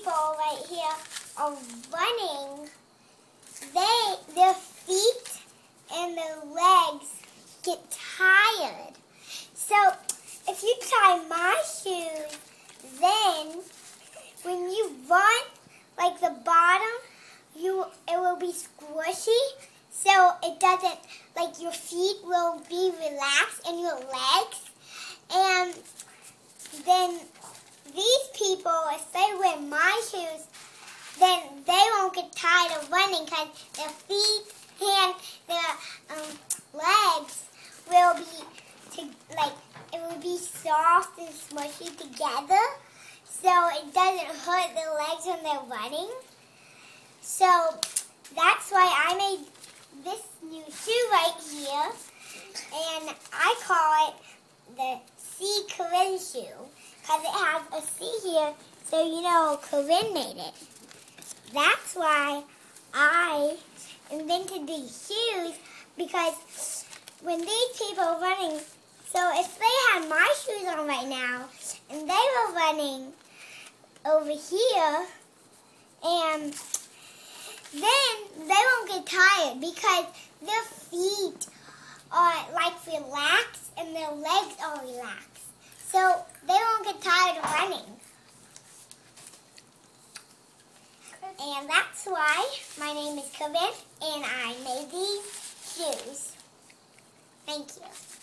people right here are running, their feet and their legs get tired. So if you tie my shoes, then when you run, like the bottom, it will be squishy, so it doesn't, like your feet will be relaxed and your legs. And then these people, if they wear my shoes, then they won't get tired of running because their feet and their legs will be it will be soft and smushy together, so it doesn't hurt their legs when they're running. So that's why I made this new shoe right here, and I call it the C. Corinne shoe because it has a C here, so you know Corinne made it. That's why I invented these shoes, because when these people are running, so if they had my shoes on right now and they were running over here, and then they won't get tired because their feet are like relaxed and their legs are relaxed. So they won't get tired of running. And that's why my name is Corinne and I made these shoes. Thank you.